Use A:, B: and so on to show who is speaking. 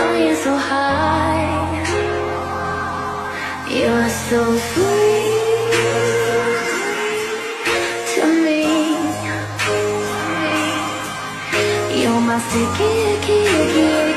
A: flying so high. You're so free to me. You're my sticky,